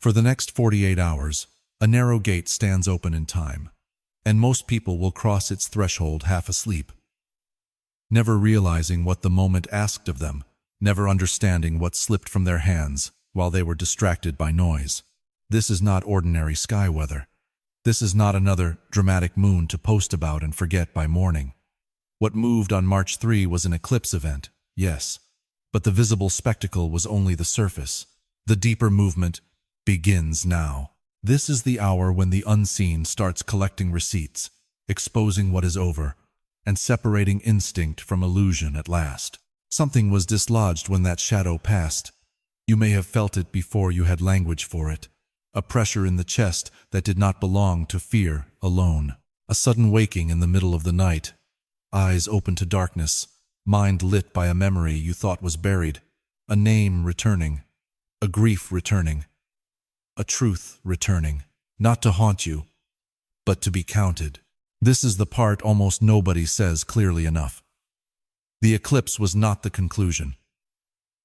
For the next 48 hours, a narrow gate stands open in time, and most people will cross its threshold half asleep, never realizing what the moment asked of them, never understanding what slipped from their hands while they were distracted by noise. This is not ordinary sky weather. This is not another dramatic moon to post about and forget by morning. What moved on March 3 was an eclipse event, yes, but the visible spectacle was only the surface. The deeper movement begins now. This is the hour when the unseen starts collecting receipts, exposing what is over, and separating instinct from illusion at last. Something was dislodged when that shadow passed. You may have felt it before you had language for it. A pressure in the chest that did not belong to fear alone. A sudden waking in the middle of the night. Eyes open to darkness, mind lit by a memory you thought was buried. A name returning. A grief returning. A truth returning. Not to haunt you, but to be counted. This is the part almost nobody says clearly enough. The eclipse was not the conclusion.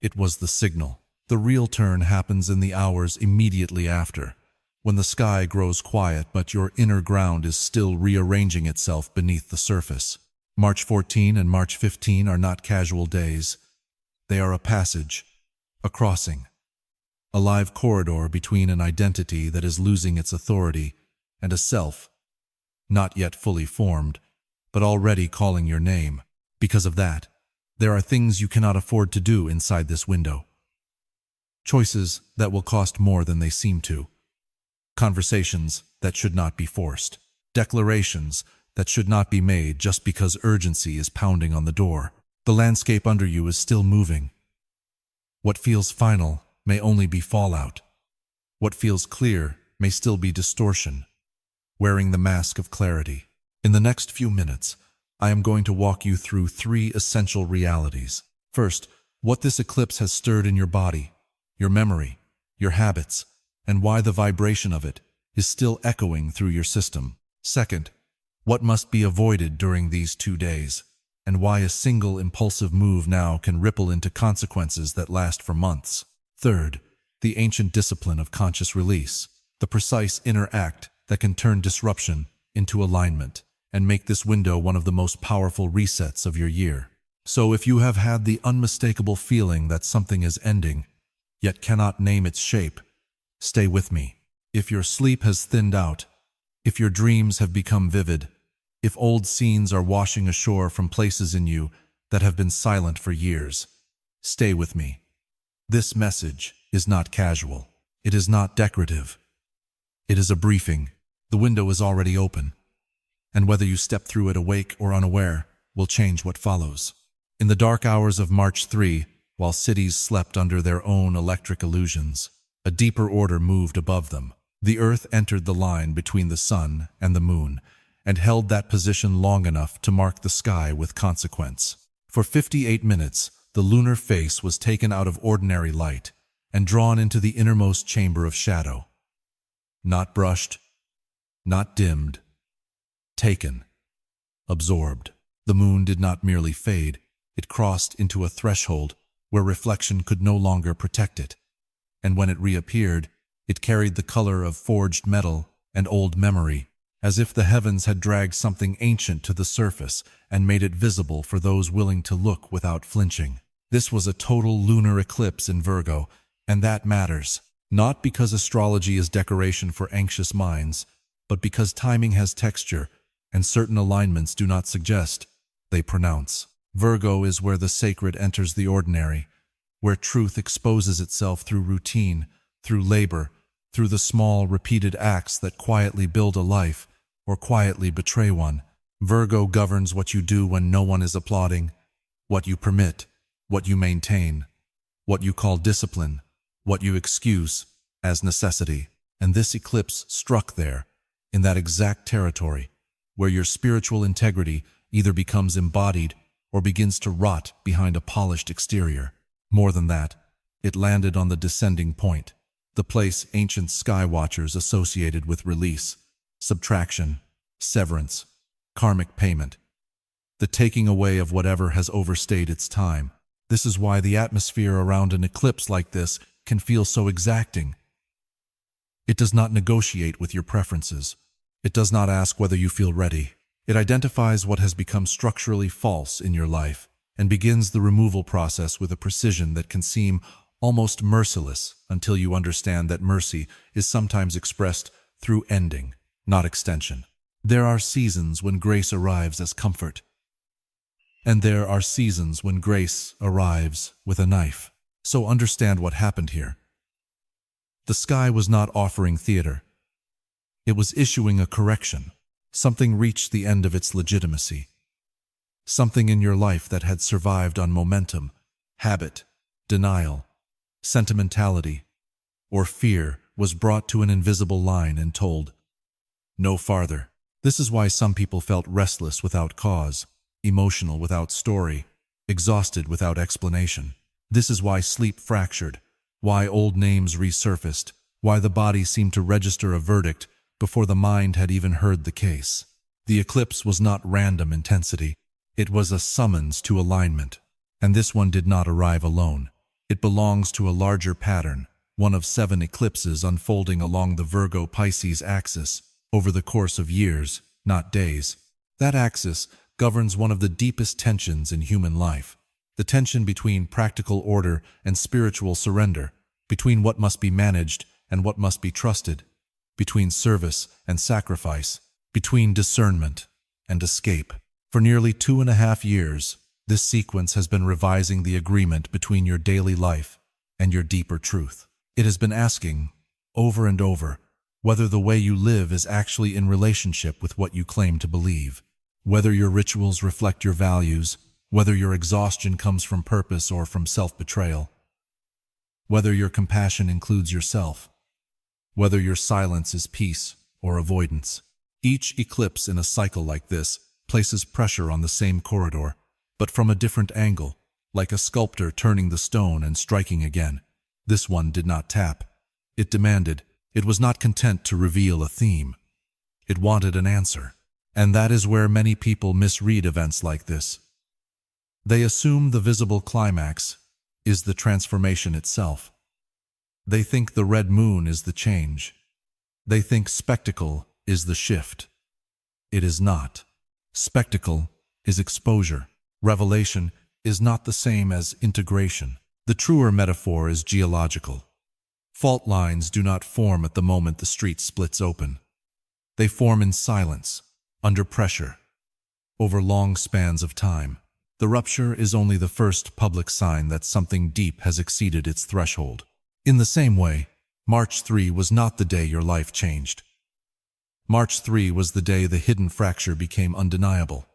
It was the signal. The real turn happens in the hours immediately after, when the sky grows quiet but your inner ground is still rearranging itself beneath the surface. March 14 and March 15 are not casual days. They are a passage, a crossing, a live corridor between an identity that is losing its authority and a self, not yet fully formed, but already calling your name. Because of that, there are things you cannot afford to do inside this window. Choices that will cost more than they seem to. Conversations that should not be forced. Declarations that should not be made just because urgency is pounding on the door. The landscape under you is still moving. What feels final may only be fallout. What feels clear may still be distortion, wearing the mask of clarity. In the next few minutes, I am going to walk you through 3 essential realities. First, what this eclipse has stirred in your body, your memory, your habits, and why the vibration of it is still echoing through your system. Second, what must be avoided during these 2 days, and why a single impulsive move now can ripple into consequences that last for months. Third, the ancient discipline of conscious release, the precise inner act that can turn disruption into alignment and make this window one of the most powerful resets of your year. So if you have had the unmistakable feeling that something is ending, yet cannot name its shape, stay with me. If your sleep has thinned out, if your dreams have become vivid, if old scenes are washing ashore from places in you that have been silent for years, stay with me. This message is not casual. It is not decorative. It is a briefing. The window is already open, and whether you step through it awake or unaware will change what follows. In the dark hours of March 3, while cities slept under their own electric illusions, a deeper order moved above them. The earth entered the line between the sun and the moon, and held that position long enough to mark the sky with consequence. For 58 minutes, the lunar face was taken out of ordinary light and drawn into the innermost chamber of shadow. Not brushed, not dimmed, taken, absorbed. The moon did not merely fade, it crossed into a threshold where reflection could no longer protect it. And when it reappeared, it carried the color of forged metal and old memory, as if the heavens had dragged something ancient to the surface and made it visible for those willing to look without flinching. This was a total lunar eclipse in Virgo, and that matters. Not because astrology is decoration for anxious minds, but because timing has texture, and certain alignments do not suggest, they pronounce. Virgo is where the sacred enters the ordinary, where truth exposes itself through routine, through labor, through the small, repeated acts that quietly build a life or quietly betray one. Virgo governs what you do when no one is applauding, what you permit, what you maintain, what you call discipline, what you excuse as necessity. And this eclipse struck there, in that exact territory, where your spiritual integrity either becomes embodied or begins to rot behind a polished exterior. More than that, it landed on the descending point, the place ancient sky watchers associated with release, subtraction, severance, karmic payment, the taking away of whatever has overstayed its time. This is why the atmosphere around an eclipse like this can feel so exacting. does not negotiate with your preferences. It does not ask whether you feel ready. It identifies what has become structurally false in your life and begins the removal process with a precision that can seem almost merciless until you understand that mercy is sometimes expressed through ending, not extension. There are seasons when grace arrives as comfort, and there are seasons when grace arrives with a knife. So understand what happened here. The sky was not offering theater. It was issuing a correction. Something reached the end of its legitimacy. Something in your life that had survived on momentum, habit, denial, sentimentality, or fear was brought to an invisible line and told, no farther. This is why some people felt restless without cause, emotional without story, exhausted without explanation. This is why sleep fractured, why old names resurfaced, why the body seemed to register a verdict before the mind had even heard the case. The eclipse was not random intensity. It was a summons to alignment. And this one did not arrive alone. It belongs to a larger pattern, one of 7 eclipses unfolding along the Virgo-Pisces axis over the course of years, not days. That axis governs one of the deepest tensions in human life, the tension between practical order and spiritual surrender, between what must be managed and what must be trusted, between service and sacrifice, between discernment and escape. For nearly 2.5 years, this sequence has been revising the agreement between your daily life and your deeper truth. It has been asking, over and over, whether the way you live is actually in relationship with what you claim to believe, whether your rituals reflect your values, whether your exhaustion comes from purpose or from self-betrayal, whether your compassion includes yourself, whether your silence is peace or avoidance. Each eclipse in a cycle like this places pressure on the same corridor, but from a different angle, like a sculptor turning the stone and striking again. This one did not tap. It demanded. It was not content to reveal a theme. It wanted an answer. And that is where many people misread events like this. They assume the visible climax is the transformation itself. They think the red moon is the change. They think spectacle is the shift. It is not. Spectacle is exposure. Revelation is not the same as integration. The truer metaphor is geological. Fault lines do not form at the moment the street splits open. They form in silence, under pressure, over long spans of time. The rupture is only the first public sign that something deep has exceeded its threshold. In the same way, March 3 was not the day your life changed. March 3 was the day the hidden fracture became undeniable.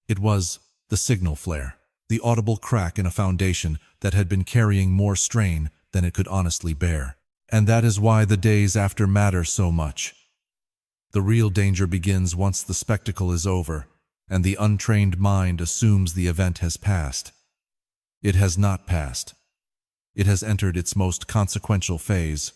It was the signal flare, the audible crack in a foundation that had been carrying more strain than it could honestly bear. And that is why the days after matter so much. The real danger begins once the spectacle is over, and the untrained mind assumes the event has passed. It has not passed. It has entered its most consequential phase.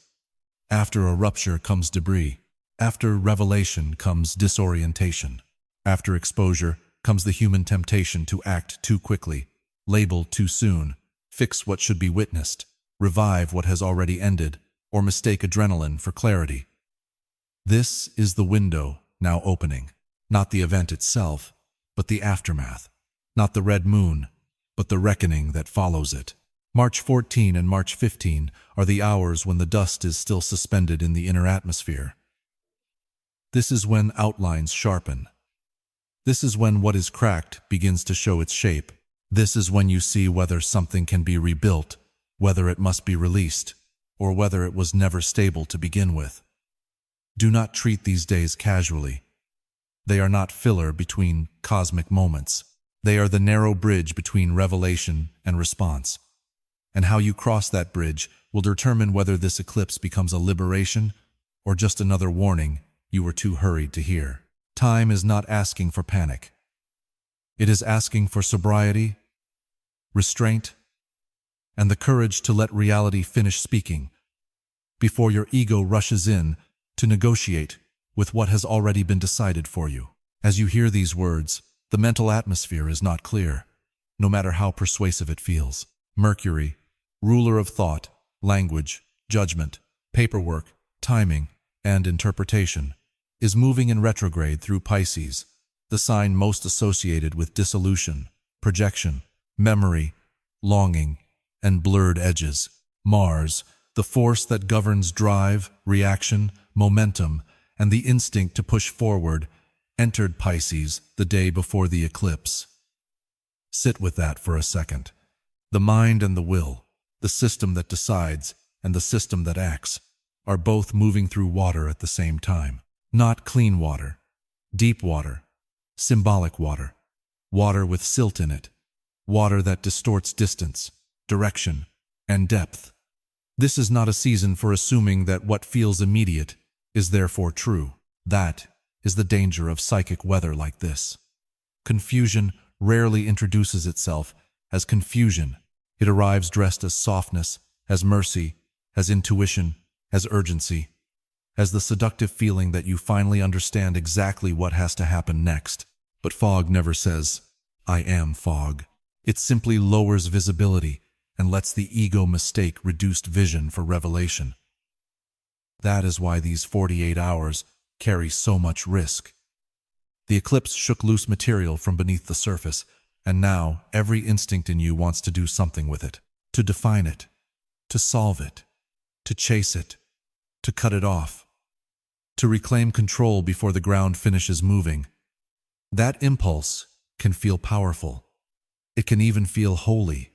After a rupture comes debris. After revelation comes disorientation. After exposure comes the human temptation to act too quickly, label too soon, fix what should be witnessed, revive what has already ended, or mistake adrenaline for clarity. This is the window now opening, not the event itself, but the aftermath, not the red moon, but the reckoning that follows it. March 14 and March 15 are the hours when the dust is still suspended in the inner atmosphere. This is when outlines sharpen. This is when what is cracked begins to show its shape. This is when you see whether something can be rebuilt, whether it must be released, or whether it was never stable to begin with. Do not treat these days casually. They are not filler between cosmic moments. They are the narrow bridge between revelation and response. And how you cross that bridge will determine whether this eclipse becomes a liberation or just another warning you were too hurried to hear. Time is not asking for panic. It is asking for sobriety, restraint, and the courage to let reality finish speaking before your ego rushes in to negotiate with what has already been decided for you. As you hear these words, the mental atmosphere is not clear, no matter how persuasive it feels. Mercury, ruler of thought, language, judgment, paperwork, timing, and interpretation, is moving in retrograde through Pisces, the sign most associated with dissolution, projection, memory, longing, and blurred edges. Mars, the force that governs drive, reaction, momentum, and the instinct to push forward, entered Pisces the day before the eclipse. Sit with that for a second. The mind and the will, the system that decides and the system that acts, are both moving through water at the same time. Not clean water, deep water, symbolic water, water with silt in it, water that distorts distance, direction, and depth. This is not a season for assuming that what feels immediate is therefore true. That is the danger of psychic weather like this. Confusion rarely introduces itself as confusion. It arrives dressed as softness, as mercy, as intuition, as urgency, as the seductive feeling that you finally understand exactly what has to happen next. But fog never says, "I am fog." It simply lowers visibility and lets the ego mistake reduced vision for revelation. That is why these 48 hours carry so much risk. The eclipse shook loose material from beneath the surface, and now every instinct in you wants to do something with it, to define it, to solve it, to chase it, to cut it off, to reclaim control before the ground finishes moving. That impulse can feel powerful. It can even feel holy.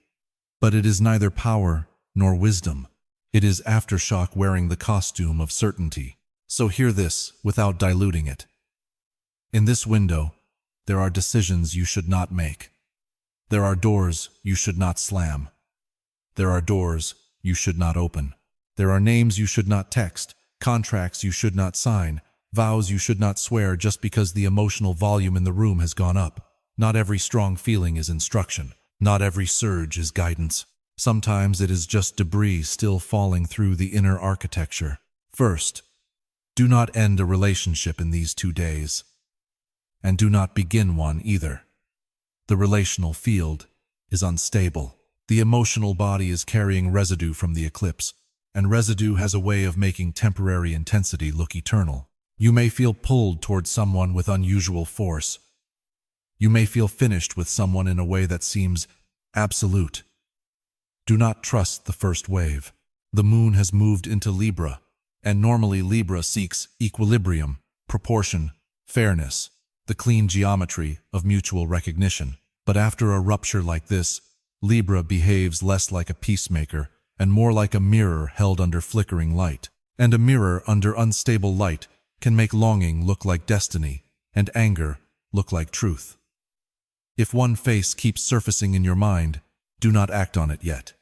But it is neither power nor wisdom. It is aftershock wearing the costume of certainty. So hear this without diluting it. In this window, there are decisions you should not make. There are doors you should not slam. There are doors you should not open. There are names you should not text, contracts you should not sign, vows you should not swear just because the emotional volume in the room has gone up. Not every strong feeling is instruction. Not every surge is guidance. Sometimes it is just debris still falling through the inner architecture. First, do not end a relationship in these 2 days. And do not begin one either. The relational field is unstable. The emotional body is carrying residue from the eclipse, and residue has a way of making temporary intensity look eternal. You may feel pulled toward someone with unusual force. You may feel finished with someone in a way that seems absolute. Do not trust the first wave. The moon has moved into Libra, and normally Libra seeks equilibrium, proportion, fairness, the clean geometry of mutual recognition. But after a rupture like this, Libra behaves less like a peacemaker and more like a mirror held under flickering light. And a mirror under unstable light can make longing look like destiny and anger look like truth. If one face keeps surfacing in your mind, do not act on it yet.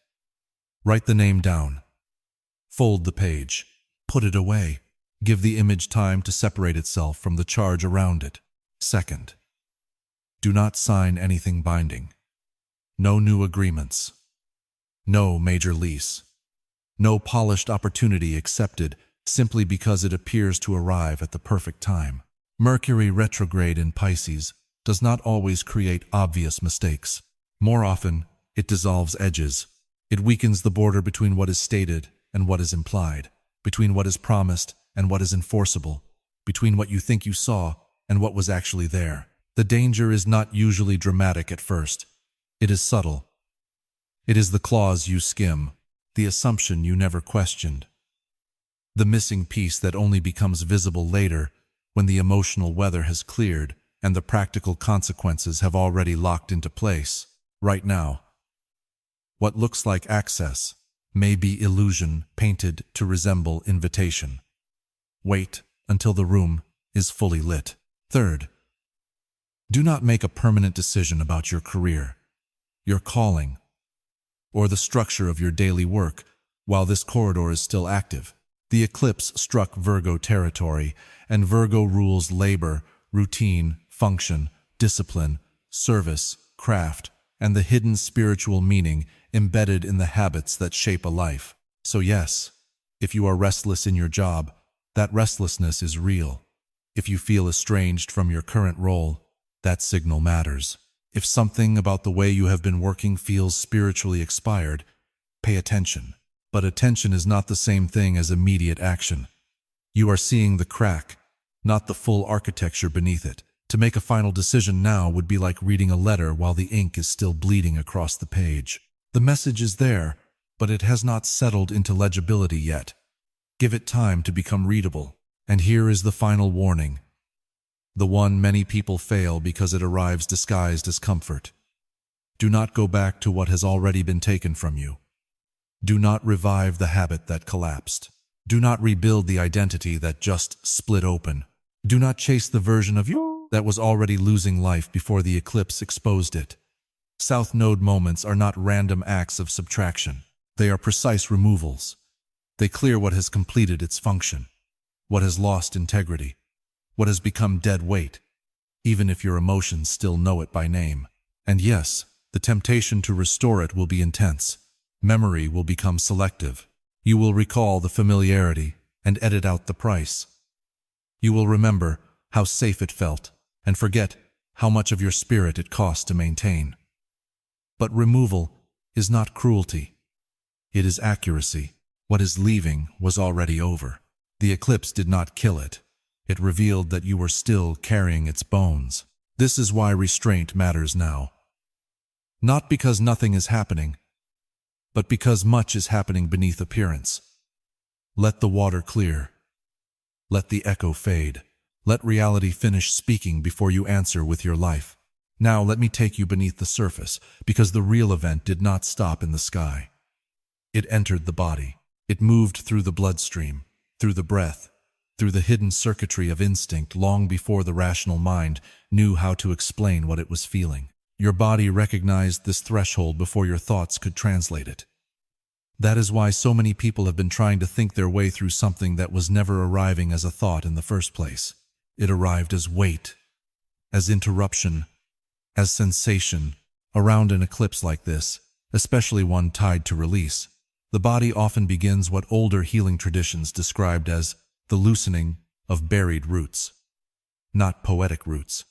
Write the name down. Fold the page. Put it away. Give the image time to separate itself from the charge around it. Second, do not sign anything binding. No new agreements. No major lease. No polished opportunity accepted simply because it appears to arrive at the perfect time. Mercury retrograde in Pisces does not always create obvious mistakes. More often, it dissolves edges. It weakens the border between what is stated and what is implied, between what is promised and what is enforceable, between what you think you saw and what was actually there. The danger is not usually dramatic at first. It is subtle. It is the clause you skim, the assumption you never questioned, the missing piece that only becomes visible later when the emotional weather has cleared and the practical consequences have already locked into place. Right now, what looks like access may be illusion painted to resemble invitation. Wait until the room is fully lit. Third, do not make a permanent decision about your career, your calling, or the structure of your daily work while this corridor is still active. The eclipse struck Virgo territory, and Virgo rules labor, routine, function, discipline, service, craft, and the hidden spiritual meaning embedded in the habits that shape a life. So yes, if you are restless in your job, that restlessness is real. If you feel estranged from your current role, that signal matters. If something about the way you have been working feels spiritually expired, pay attention. But attention is not the same thing as immediate action. You are seeing the crack, not the full architecture beneath it. To make a final decision now would be like reading a letter while the ink is still bleeding across the page. The message is there, but it has not settled into legibility yet. Give it time to become readable. And here is the final warning. The one many people fail because it arrives disguised as comfort. Do not go back to what has already been taken from you. Do not revive the habit that collapsed. Do not rebuild the identity that just split open. Do not chase the version of you that was already losing life before the eclipse exposed it. South Node moments are not random acts of subtraction. They are precise removals. They clear what has completed its function, what has lost integrity, what has become dead weight, even if your emotions still know it by name. And yes, the temptation to restore it will be intense. Memory will become selective. You will recall the familiarity and edit out the price. You will remember how safe it felt and forget how much of your spirit it cost to maintain. But removal is not cruelty. It is accuracy. What is leaving was already over. The eclipse did not kill it. It revealed that you were still carrying its bones. This is why restraint matters now. Not because nothing is happening, but because much is happening beneath appearance. Let the water clear. Let the echo fade. Let reality finish speaking before you answer with your life. Now let me take you beneath the surface, because the real event did not stop in the sky. It entered the body. It moved through the bloodstream, through the breath, through the hidden circuitry of instinct long before the rational mind knew how to explain what it was feeling. Your body recognized this threshold before your thoughts could translate it. That is why so many people have been trying to think their way through something that was never arriving as a thought in the first place. It arrived as weight, as interruption, as sensation. Around an eclipse like this, especially one tied to release, the body often begins what older healing traditions described as the loosening of buried roots. Not poetic roots.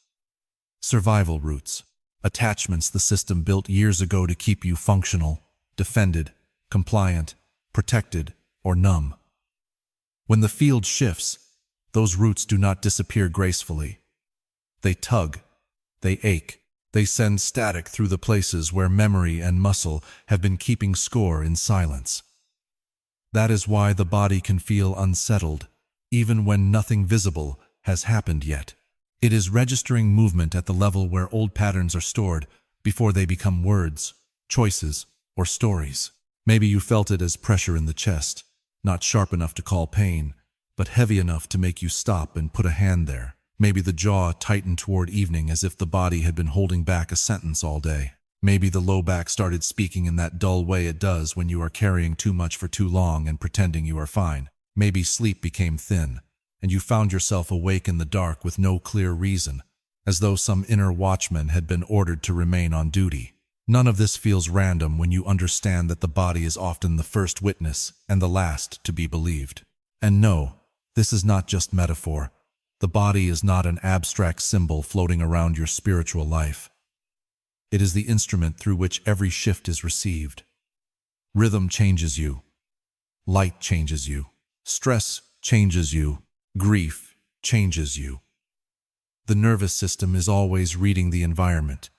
Survival roots. Attachments the system built years ago to keep you functional, defended, compliant, protected, or numb. When the field shifts, those roots do not disappear gracefully. They tug, they ache, they send static through the places where memory and muscle have been keeping score in silence. That is why the body can feel unsettled, even when nothing visible has happened yet. It is registering movement at the level where old patterns are stored before they become words, choices, or stories. Maybe you felt it as pressure in the chest, not sharp enough to call pain, but heavy enough to make you stop and put a hand there. Maybe the jaw tightened toward evening as if the body had been holding back a sentence all day. Maybe the low back started speaking in that dull way it does when you are carrying too much for too long and pretending you are fine. Maybe sleep became thin, and you found yourself awake in the dark with no clear reason, as though some inner watchman had been ordered to remain on duty. None of this feels random when you understand that the body is often the first witness and the last to be believed. And no, this is not just metaphor. The body is not an abstract symbol floating around your spiritual life. It is the instrument through which every shift is received. Rhythm changes you. Light changes you. Stress changes you. Grief changes you. The nervous system is always reading the environment.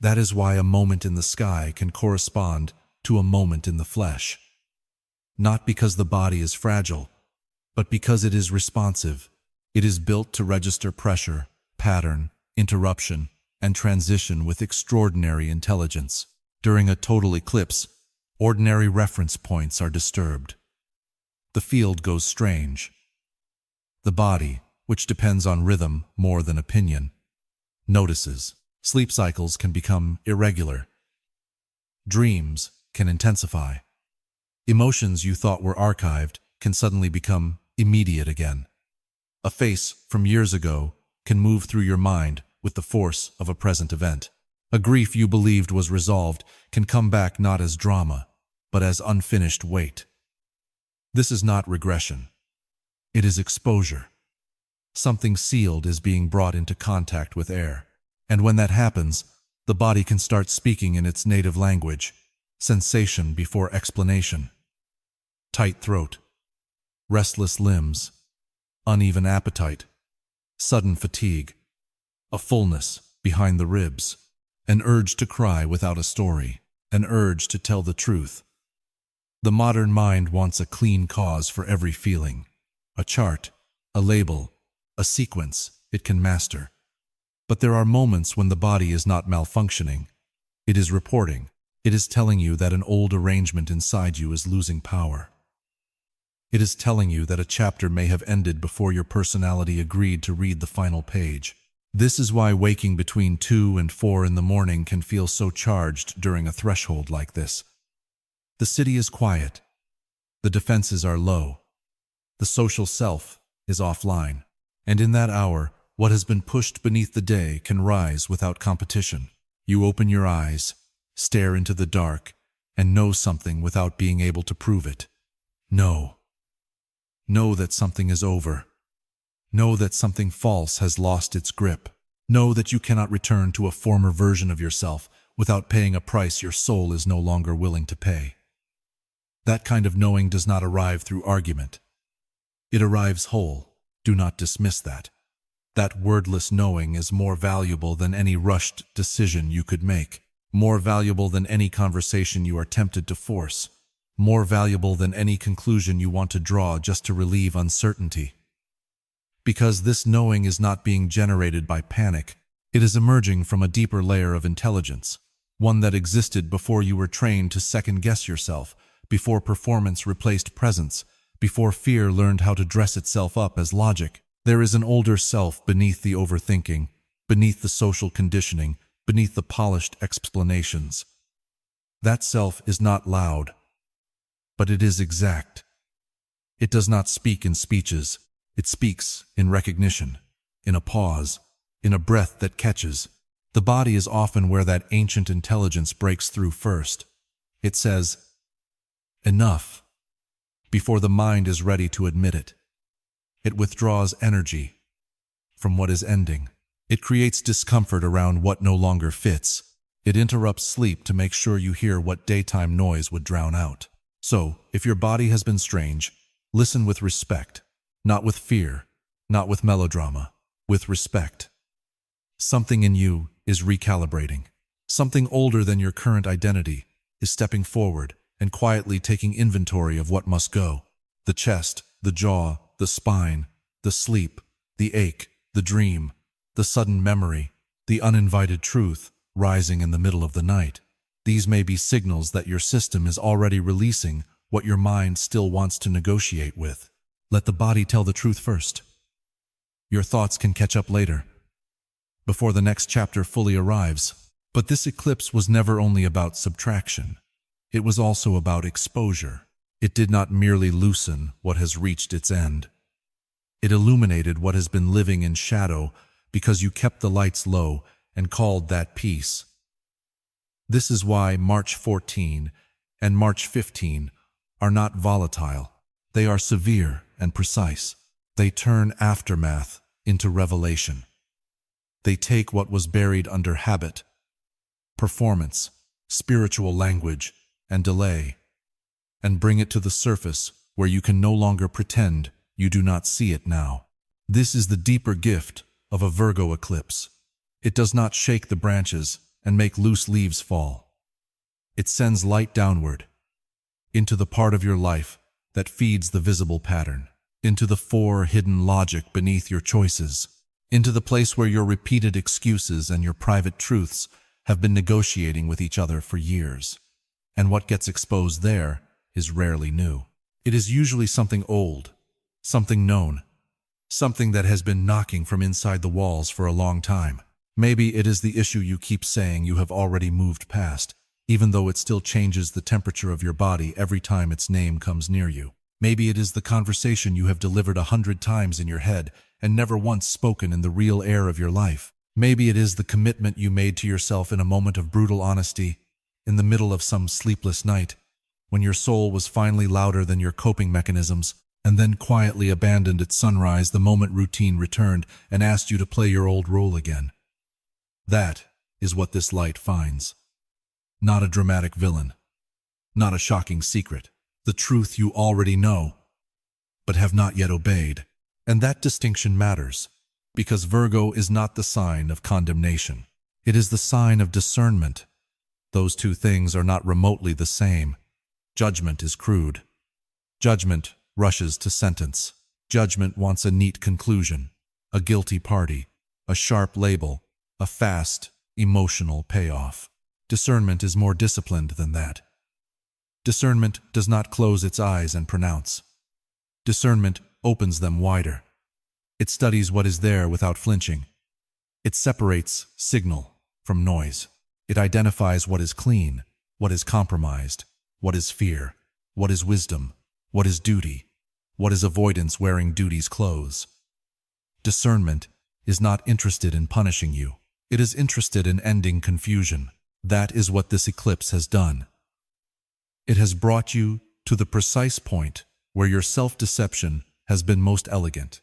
That is why a moment in the sky can correspond to a moment in the flesh. Not because the body is fragile, but because it is responsive. It is built to register pressure, pattern, interruption, and transition with extraordinary intelligence. During a total eclipse, ordinary reference points are disturbed. The field goes strange. The body, which depends on rhythm more than opinion, notices. Sleep cycles can become irregular. Dreams can intensify. Emotions you thought were archived can suddenly become immediate again. A face from years ago can move through your mind with the force of a present event. A grief you believed was resolved can come back not as drama, but as unfinished weight. This is not regression. It is exposure. Something sealed is being brought into contact with air. And when that happens, the body can start speaking in its native language, sensation before explanation. Tight throat, restless limbs, uneven appetite, sudden fatigue, a fullness behind the ribs, an urge to cry without a story, an urge to tell the truth. The modern mind wants a clean cause for every feeling, a chart, a label, a sequence it can master. But there are moments when the body is not malfunctioning. It is reporting. It is telling you that an old arrangement inside you is losing power. It is telling you that a chapter may have ended before your personality agreed to read the final page. This is why waking between 2 and 4 in the morning can feel so charged during a threshold like this. The city is quiet. The defenses are low. The social self is offline. And in that hour, what has been pushed beneath the day can rise without competition. You open your eyes, stare into the dark, and know something without being able to prove it. Know that something is over. Know that something false has lost its grip. Know that you cannot return to a former version of yourself without paying a price your soul is no longer willing to pay. That kind of knowing does not arrive through argument. It arrives whole. Do not dismiss that. That wordless knowing is more valuable than any rushed decision you could make, more valuable than any conversation you are tempted to force, more valuable than any conclusion you want to draw just to relieve uncertainty. Because this knowing is not being generated by panic, it is emerging from a deeper layer of intelligence, one that existed before you were trained to second-guess yourself, before performance replaced presence, before fear learned how to dress itself up as logic. There is an older self beneath the overthinking, beneath the social conditioning, beneath the polished explanations. That self is not loud, but it is exact. It does not speak in speeches. It speaks in recognition, in a pause, in a breath that catches. The body is often where that ancient intelligence breaks through first. It says, "Enough," before the mind is ready to admit it. It withdraws energy from what is ending. It creates discomfort around what no longer fits. It interrupts sleep to make sure you hear what daytime noise would drown out. So, if your body has been strange, listen with respect, not with fear, not with melodrama, with respect. Something in you is recalibrating. Something older than your current identity is stepping forward and quietly taking inventory of what must go. The chest, the jaw, the spine, the sleep, the ache, the dream, the sudden memory, the uninvited truth rising in the middle of the night. These may be signals that your system is already releasing what your mind still wants to negotiate with. Let the body tell the truth first. Your thoughts can catch up later, before the next chapter fully arrives. But this eclipse was never only about subtraction. It was also about exposure. It did not merely loosen what has reached its end. It illuminated what has been living in shadow because you kept the lights low and called that peace. This is why March 14 and March 15 are not volatile. They are severe and precise. They turn aftermath into revelation. They take what was buried under habit, performance, spiritual language, and delay, and bring it to the surface where you can no longer pretend you do not see it now. This is the deeper gift of a Virgo eclipse. It does not shake the branches and make loose leaves fall. It sends light downward, into the part of your life that feeds the visible pattern, into the hidden logic beneath your choices, into the place where your repeated excuses and your private truths have been negotiating with each other for years. And what gets exposed there is rarely new. It is usually something old, something known, something that has been knocking from inside the walls for a long time. Maybe it is the issue you keep saying you have already moved past, even though it still changes the temperature of your body every time its name comes near you. Maybe it is the conversation you have delivered 100 times in your head and never once spoken in the real air of your life. Maybe it is the commitment you made to yourself in a moment of brutal honesty, in the middle of some sleepless night, when your soul was finally louder than your coping mechanisms, and then quietly abandoned at sunrise the moment routine returned and asked you to play your old role again. That is what this light finds. Not a dramatic villain, not a shocking secret, the truth you already know, but have not yet obeyed. And that distinction matters, because Virgo is not the sign of condemnation. It is the sign of discernment. Those two things are not remotely the same. Judgment is crude. Judgment rushes to sentence. Judgment wants a neat conclusion, a guilty party, a sharp label, a fast, emotional payoff. Discernment is more disciplined than that. Discernment does not close its eyes and pronounce. Discernment opens them wider. It studies what is there without flinching. It separates signal from noise. It identifies what is clean, what is compromised, what is fear, what is wisdom, what is duty, what is avoidance wearing duty's clothes. Discernment is not interested in punishing you. It is interested in ending confusion. That is what this eclipse has done. It has brought you to the precise point where your self-deception has been most elegant.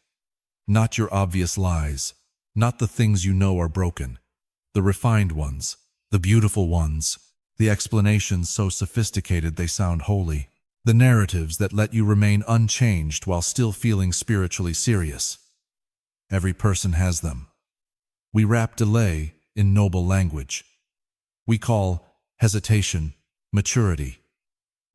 Not your obvious lies, not the things you know are broken, the refined ones, the beautiful ones, the explanations so sophisticated they sound holy, the narratives that let you remain unchanged while still feeling spiritually serious. Every person has them. We wrap delay in noble language. We call hesitation maturity.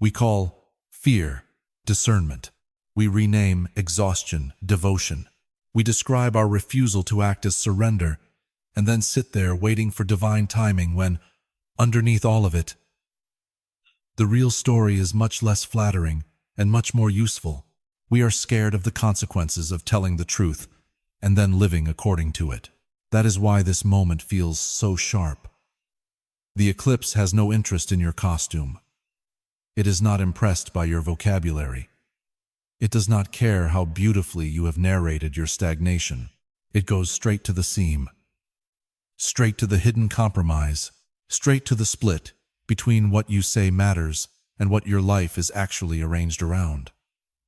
We call fear discernment. We rename exhaustion devotion. We describe our refusal to act as surrender, and then sit there waiting for divine timing when, underneath all of it, the real story is much less flattering and much more useful. We are scared of the consequences of telling the truth and then living according to it. That is why this moment feels so sharp. The eclipse has no interest in your costume. It is not impressed by your vocabulary. It does not care how beautifully you have narrated your stagnation. It goes straight to the seam, straight to the hidden compromise, straight to the split between what you say matters and what your life is actually arranged around.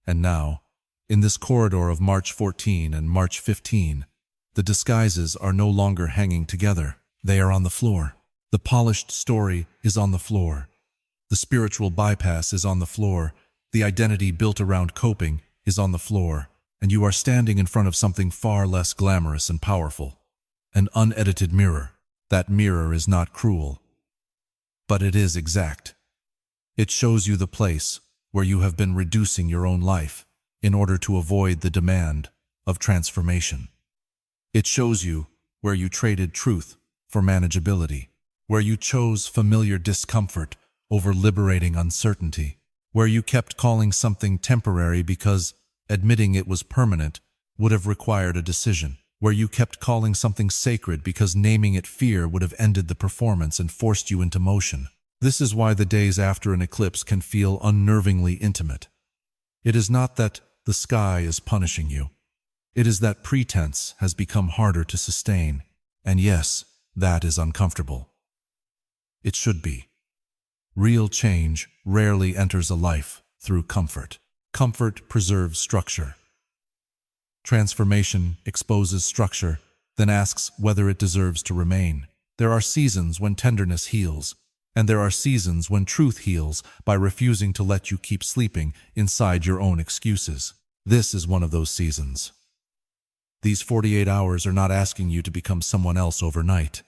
And now, in this corridor of March 14 and March 15, the disguises are no longer hanging together. They are on the floor. The polished story is on the floor. The spiritual bypass is on the floor. The identity built around coping is on the floor. And you are standing in front of something far less glamorous and powerful. An unedited mirror. That mirror is not cruel, but it is exact. It shows you the place where you have been reducing your own life in order to avoid the demand of transformation. It shows you where you traded truth for manageability, where you chose familiar discomfort over liberating uncertainty, where you kept calling something temporary because admitting it was permanent would have required a decision, where you kept calling something sacred because naming it fear would have ended the performance and forced you into motion. This is why the days after an eclipse can feel unnervingly intimate. It is not that the sky is punishing you. It is that pretense has become harder to sustain, and yes, that is uncomfortable. It should be. Real change rarely enters a life through comfort. Comfort preserves structure. Transformation exposes structure, then asks whether it deserves to remain. There are seasons when tenderness heals, and there are seasons when truth heals by refusing to let you keep sleeping inside your own excuses. This is one of those seasons. These 48 hours are not asking you to become someone else overnight.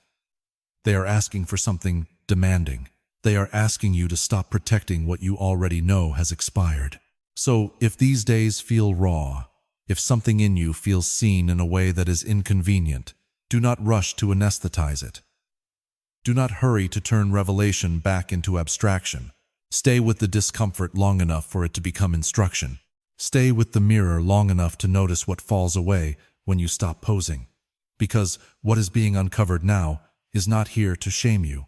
They are asking for something demanding. They are asking you to stop protecting what you already know has expired. So, if these days feel raw, if something in you feels seen in a way that is inconvenient, do not rush to anesthetize it. Do not hurry to turn revelation back into abstraction. Stay with the discomfort long enough for it to become instruction. Stay with the mirror long enough to notice what falls away when you stop posing. Because what is being uncovered now is not here to shame you.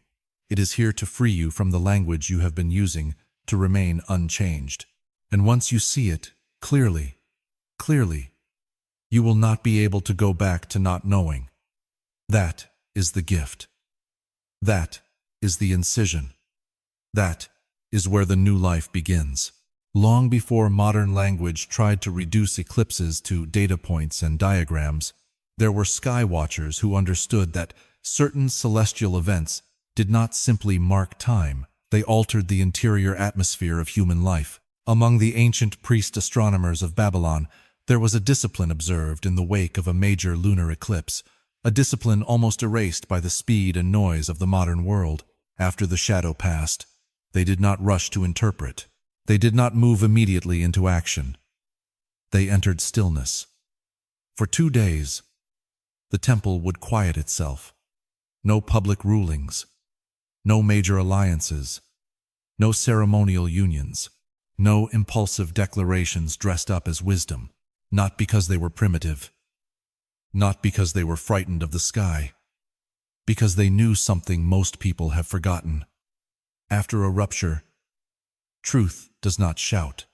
It is here to free you from the language you have been using to remain unchanged. And once you see it clearly, you will not be able to go back to not knowing. That is the gift. That is the incision. That is where the new life begins. Long before modern language tried to reduce eclipses to data points and diagrams, there were sky watchers who understood that certain celestial events did not simply mark time, they altered the interior atmosphere of human life. Among the ancient priest astronomers of Babylon, There was a discipline observed in the wake of a major lunar eclipse, a discipline almost erased by the speed and noise of the modern world. After the shadow passed, they did not rush to interpret. They did not move immediately into action. They entered stillness. For 2 days, the temple would quiet itself. No public rulings, no major alliances, no ceremonial unions, no impulsive declarations dressed up as wisdom, not because they were primitive, not because they were frightened of the sky, because they knew something most people have forgotten. After a rupture, truth does not shout.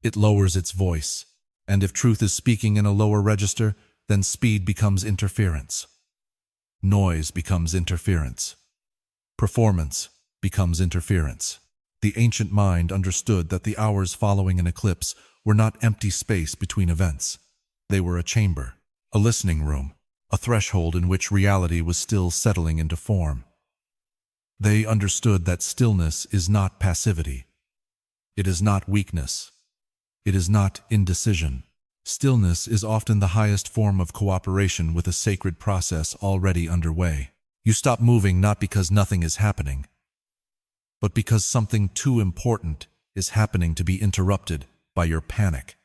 It lowers its voice, and if truth is speaking in a lower register, then speed becomes interference. Noise becomes interference. Performance becomes interference. The ancient mind understood that the hours following an eclipse were not empty space between events. They were a chamber, a listening room, a threshold in which reality was still settling into form. They understood that stillness is not passivity. It is not weakness. It is not indecision. Stillness is often the highest form of cooperation with a sacred process already underway. You stop moving not because nothing is happening, but because something too important is happening to be interrupted by your panic.